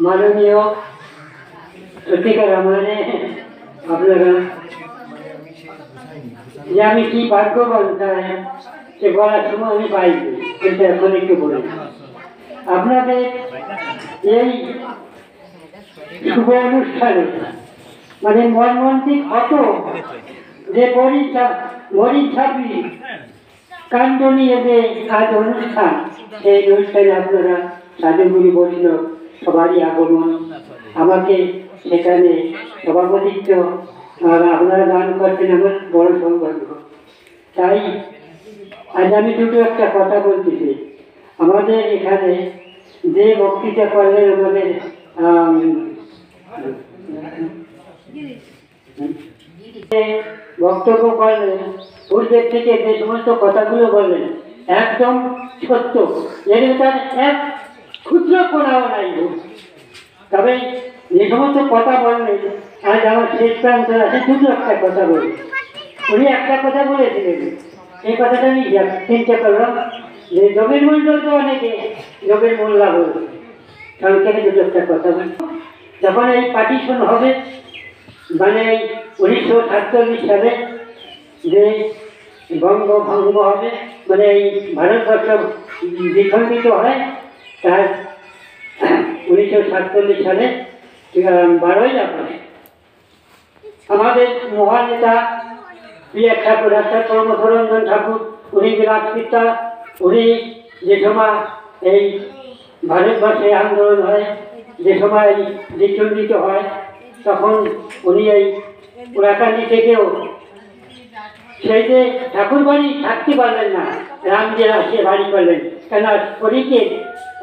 মাননীয় সত্যিকার মানে আপনারা যে আমি কি ভাগ্যবান সে বলার সময় আমি পাইনি, কিন্তু এখন একটু বলে আপনাদের এই শুভ অনুষ্ঠানে মানে মর্মান্তিক হত যে মরিছাপি কাণ্ড নিয়ে যে আজ অনুষ্ঠান, সেই অনুষ্ঠানে আপনারা সাধুগুরু বৈষ্ণব সবারই আগমন, আমাকে সেখানে সভাপতিত্ব আপনারা দান করছেন, আমার বড় সৌভাগ্য। তাই আজ আমি দুটো একটা কথা বলতেছি। আমাদের এখানে যে বক্তৃতা করলেন আমাদের বক্তব্য করলেন, পূর্বের থেকে যে সমস্ত কথাগুলো বললেন একদম সত্য, এর তার এক ক্ষুদ্র কোনাও নাই। তবে যে সমস্ত কথা বললেন আজ আমার শেষ প্রান্ত আছে, দুটো একটা কথা বলি। উনি একটা কথা বলেছিলেন, এই কথাটা আমি চিন্তা করলাম যে যোগের মূল্য তো অনেকে যোগের মোল্লা বলবে, সংক্ষেপে দুটো একটা কথা বলি। যখন এই পার্টিশন হবে মানে 1947 সালে যে বঙ্গভঙ্গ হবে, মানে এই ভারতবর্ষ দ্বিখণ্ডিত হয়, তার 1947 সালে 12ই আগস্ট আমাদের মহান নেতা প্রিয় ঠাকুর ডাক্তার পরমহংসরঞ্জন ঠাকুর, উনি বিলাসপিতা, উনি যে সময় এই ভারতবর্ষে আন্দোলন হয়, যে সময় দ্বিখণ্ডিত হয়, তখন উনি এই পুরাকান্দি থেকেও সেই যে ঠাকুর বাড়ি থাকতে পারলেন না, রামজের আসে বাড়ি করলেন, কেন শরীরকে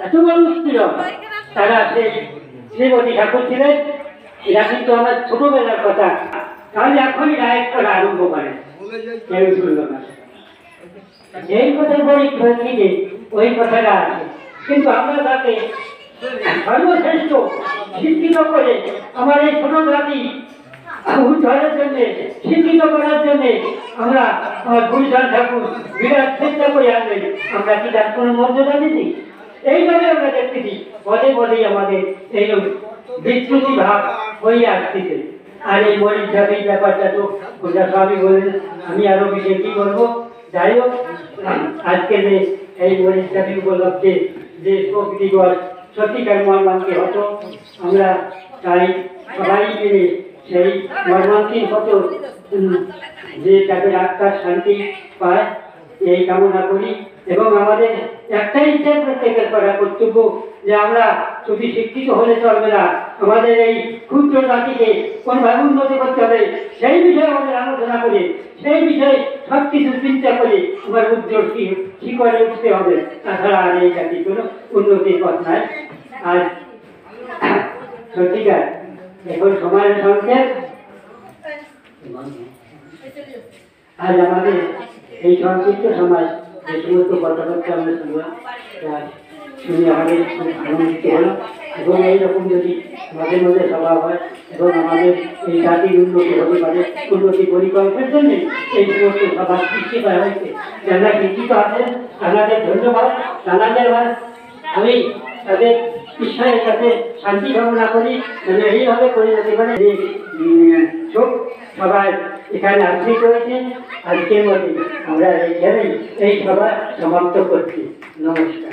এত মানুষ ছিল, তারা সেই শ্রীমতী ঠাকুর ছিলেন। এরা কিন্তু আমার ছোটবেলার কথা, তাহলে এখনই রায় করা আরম্ভ করেন, কেউ শুনল না। এই কথার বই থেকে ওই কথাটা আছে, কিন্তু আমরা তাকে সর্বশ্রেষ্ঠ শিক্ষিত করে আমার এই ছোট জাতি উদ্ধারের জন্য, শিক্ষিত করার জন্য আমরা আমার গুরুজন ঠাকুর বিরাট চেষ্টা করে আনলেন। আমরা কি তার কোনো মর্যাদা দিচ্ছি? এইভাবে আমরা দেখতেছি পদে পদেই আমাদের এই বিস্তৃতি ভাব হয়ে আসতেছে। আর এই মরিচাপির ব্যাপারটা তো ওটা সবই বললেন, আমি আরো বিশেষ কি বলবো। যাই হোক, আজকে যে এই মরিচাপি উপলক্ষে যে শোক দিবস সত্যিকার মর্মান্তিক হতো, আমরা তাই সবাই মিলে সেই মর্মান্তিক হতো যে তাদের আত্মার শান্তি পায় এই কামনা করি। এবং আমাদের একটাই ইচ্ছা প্রত্যেকের করা কর্তব্য যে আমরা শুধু শিক্ষিত হলে চলবে না, আমাদের এই ক্ষুদ্র জাতিকে কোনভাবে উন্নতি করতে হবে, সেই বিষয়ে আমাদের আলোচনা করে, সেই বিষয়ে সব কিছু চিন্তা করে আমার উজ্জ্বল শিখরে উঠতে হবে। তাছাড়া আর এই জাতি কোনো উন্নতির পথ নাই। আর সত্যিকার এখন সময়ের সংক্ষেপ, আজ আমাদের এই সংক্ষিপ্ত সমাজ যে সমস্ত কথাবার্তা আমরা শুনলাম, শুনে আমাদের খুব আনন্দিত হলো। এবং এইরকম যদি মাঝে মাঝে সভা হয় এবং আমাদের এই জাতির উন্নতি হতে পারে, উন্নতি পরিকল্পনার জন্য এই সমস্ত সভা সৃষ্টি করা হয়েছে। যারা শিক্ষিত আছেন তাদের ধন্যবাদ, তাদের আমি তাদের ঈশ্বরের কাছে শান্তি কামনা করি, যেন এইভাবে করে যেতে পারে। শোক সবাই এখানে আশ্রিত হয়েছে। আজকের মধ্যে আমরা এইখানেই এই সভা সমাপ্ত করছি। নমস্কার।